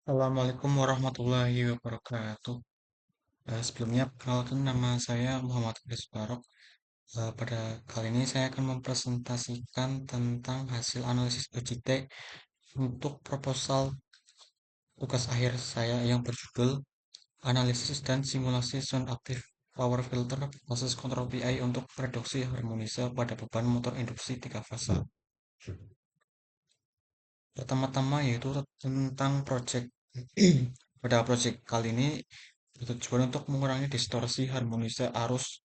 Assalamualaikum warahmatullahi wabarakatuh. Sebelumnya, perkenalkan nama saya Muhammad Kris Barok. Pada kali ini saya akan mempresentasikan tentang hasil analisis OJT untuk proposal tugas akhir saya yang berjudul Analisis dan Simulasi Sound Active Power Filter Basis Kontrol PI untuk Reduksi Harmonise pada Beban Motor Induksi 3 Fase. Pertama-tama yaitu tentang project. Pada project kali ini bertujuan untuk mengurangi distorsi harmonise arus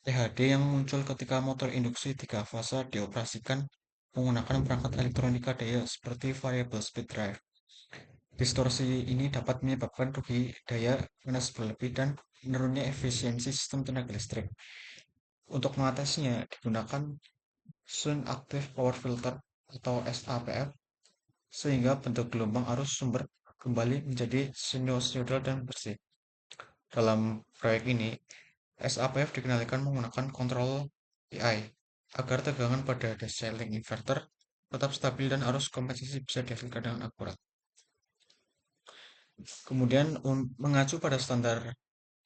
THD yang muncul ketika motor induksi 3 fase dioperasikan menggunakan perangkat elektronika daya seperti variable speed drive. Distorsi ini dapat menyebabkan rugi daya panas berlebih dan menurunnya efisiensi sistem tenaga listrik. Untuk mengatasinya digunakan Shunt Active Power Filter atau SAPF sehingga bentuk gelombang arus sumber kembali menjadi sinusoidal dan bersih. Dalam proyek ini, SAPF dikendalikan menggunakan kontrol PI agar tegangan pada descaling inverter tetap stabil dan arus kompensasi bisa dihasilkan dengan akurat. Kemudian mengacu pada standar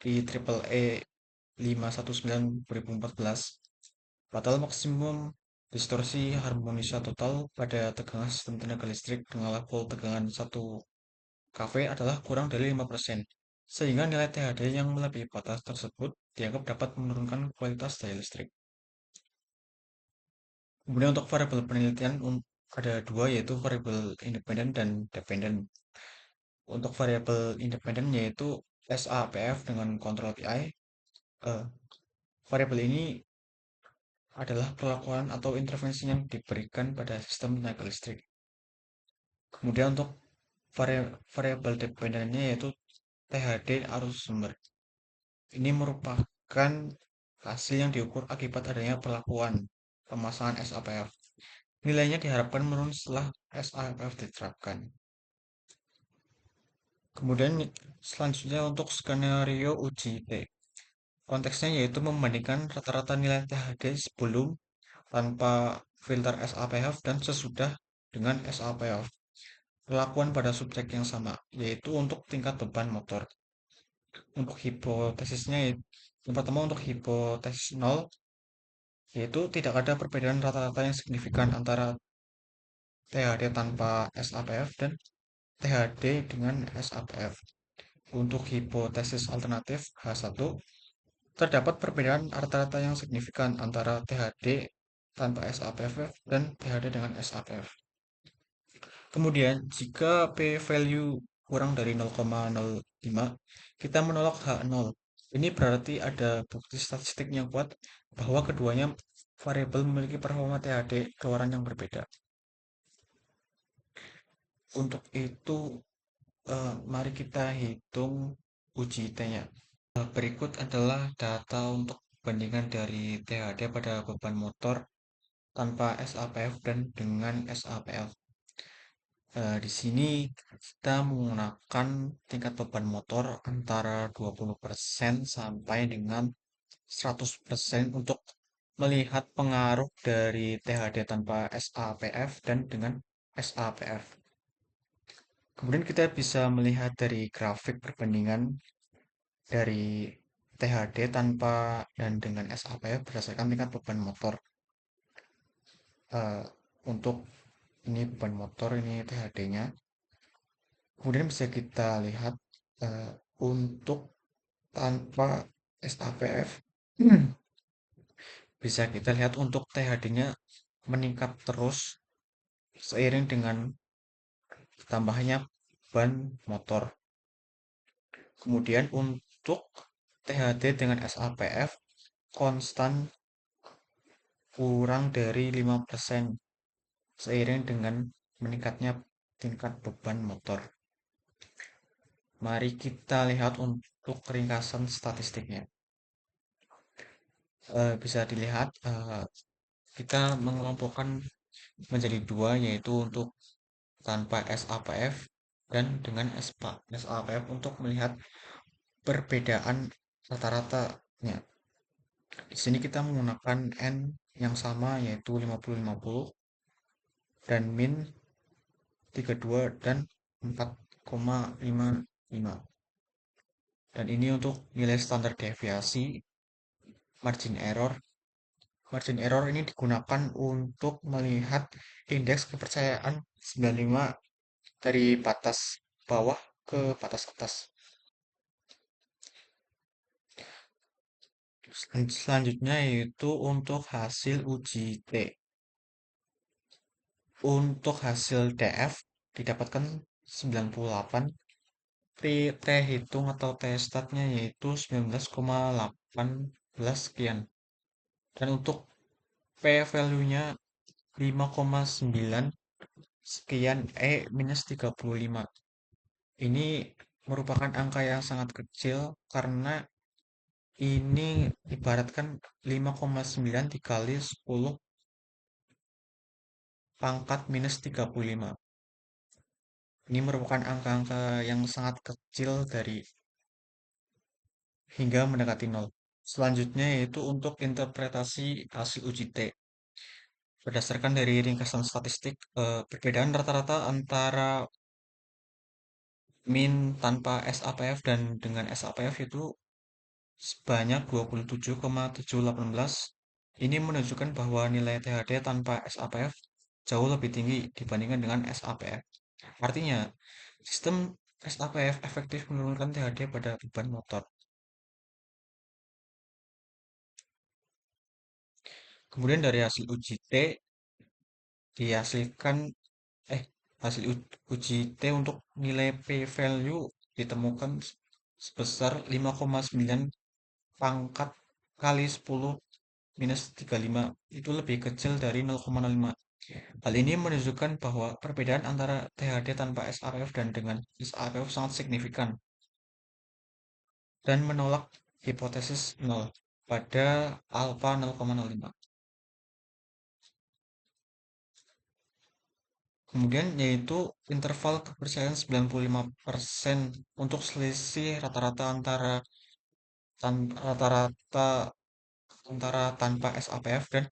di AAA 519/2014, batas maksimum distorsi harmonisa total pada tegangan sistem tenaga listrik dengan level tegangan 1 kV adalah kurang dari 5%, sehingga nilai THD yang melebihi batas tersebut dianggap dapat menurunkan kualitas daya listrik. Kemudian untuk variabel penelitian ada dua, yaitu variabel independen dan dependen. Untuk variabel independen yaitu SAPF dengan kontrol PI. Variabel ini adalah perlakuan atau intervensi yang diberikan pada sistem tenaga listrik. Kemudian untuk variabel dependennya yaitu THD arus sumber. Ini merupakan hasil yang diukur akibat adanya perlakuan pemasangan SAPF. Nilainya diharapkan menurun setelah SAPF diterapkan. Kemudian selanjutnya untuk skenario uji T. Konteksnya yaitu membandingkan rata-rata nilai THD sebelum tanpa filter SAPF dan sesudah dengan SAPF. Perlakuan pada subjek yang sama, yaitu untuk tingkat beban motor. Untuk hipotesisnya, yang pertama untuk hipotesis 0, yaitu tidak ada perbedaan rata-rata yang signifikan antara THD tanpa SAPF dan THD dengan SAPF. Untuk hipotesis alternatif H1, terdapat perbedaan rata-rata yang signifikan antara THD tanpa SAPF dan THD dengan SAPF. Kemudian, jika p-value kurang dari 0,05, kita menolak H0. Ini berarti ada bukti statistik yang kuat bahwa keduanya variabel memiliki performa THD keluaran yang berbeda. Untuk itu, mari kita hitung uji T-nya. Berikut adalah data untuk bandingan dari THD pada beban motor tanpa SAPF dan dengan SAPF. Di sini kita menggunakan tingkat beban motor antara 20% sampai dengan 100% untuk melihat pengaruh dari THD tanpa SAPF dan dengan SAPF. Kemudian kita bisa melihat dari grafik perbandingan dari THD tanpa dan dengan SAPF berdasarkan tingkat beban motor. Untuk ini beban motor, ini THD-nya. Kemudian bisa kita lihat untuk tanpa SAPF, bisa kita lihat untuk THD-nya meningkat terus seiring dengan tambahnya ban motor. Kemudian untuk THD dengan SAPF konstan kurang dari 5% seiring dengan meningkatnya tingkat beban motor. Mari kita lihat untuk ringkasan statistiknya. Bisa dilihat kita mengelompokkan menjadi dua, yaitu untuk tanpa SAPF dan dengan SAPF untuk melihat perbedaan rata-ratanya. Di sini kita menggunakan N yang sama, yaitu 50-50 dan min 32 dan 4. Dan ini untuk nilai standar deviasi margin error. Margin error ini digunakan untuk melihat indeks kepercayaan 95 dari batas bawah ke batas atas. Selanjutnya yaitu untuk hasil uji T. Untuk hasil DF didapatkan 98, T hitung atau T statnya yaitu 19,18 sekian. Dan untuk P value-nya 5,9 sekian E minus 35. Ini merupakan angka yang sangat kecil karena ini ibaratkan 5,9 dikali 10 pangkat minus 35. Ini merupakan angka-angka yang sangat kecil dari hingga mendekati nol. Selanjutnya yaitu untuk interpretasi hasil uji T. Berdasarkan dari ringkasan statistik, perbedaan rata-rata antara min tanpa SAPF dan dengan SAPF itu sebanyak 27,718. Ini menunjukkan bahwa nilai THD tanpa SAPF jauh lebih tinggi dibandingkan dengan SAPF. Artinya, sistem SAPF efektif menurunkan THD pada beban motor. Kemudian dari hasil uji T dihasilkan eh hasil uji T untuk nilai P value ditemukan sebesar 5,9 pangkat kali 10 minus 35 itu lebih kecil dari 0,05. Hal ini menunjukkan bahwa perbedaan antara THD tanpa SAPF dan dengan SAPF sangat signifikan dan menolak hipotesis nol pada alfa 0,05. Kemudian yaitu interval kepercayaan 95% untuk selisih rata-rata rata-rata antara tanpa SAPF dan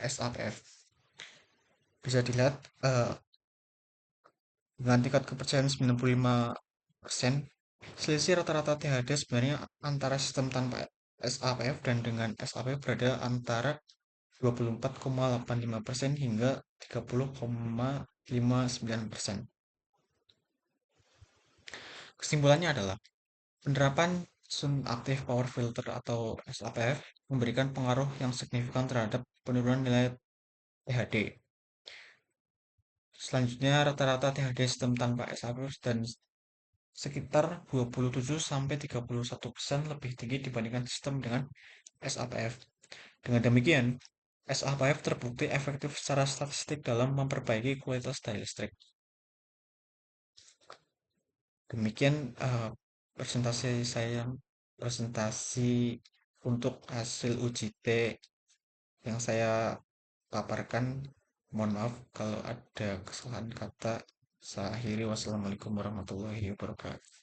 SAPF. Bisa dilihat dengan tingkat kepercayaan 95%, selisih rata-rata THD sebenarnya antara sistem tanpa SAPF dan dengan SAPF berada antara 24,85% hingga 30,59%. Kesimpulannya adalah penerapan Sun Active Power Filter atau SAPF memberikan pengaruh yang signifikan terhadap penurunan nilai THD. Selanjutnya, rata-rata THD sistem tanpa SAPF dan sekitar 27-31% lebih tinggi dibandingkan sistem dengan SAPF. Dengan demikian, SAPF terbukti efektif secara statistik dalam memperbaiki kualitas daya listrik. Demikian presentasi untuk hasil uji T yang saya paparkan. Mohon maaf kalau ada kesalahan kata. Saya akhiri. Wassalamualaikum warahmatullahi wabarakatuh.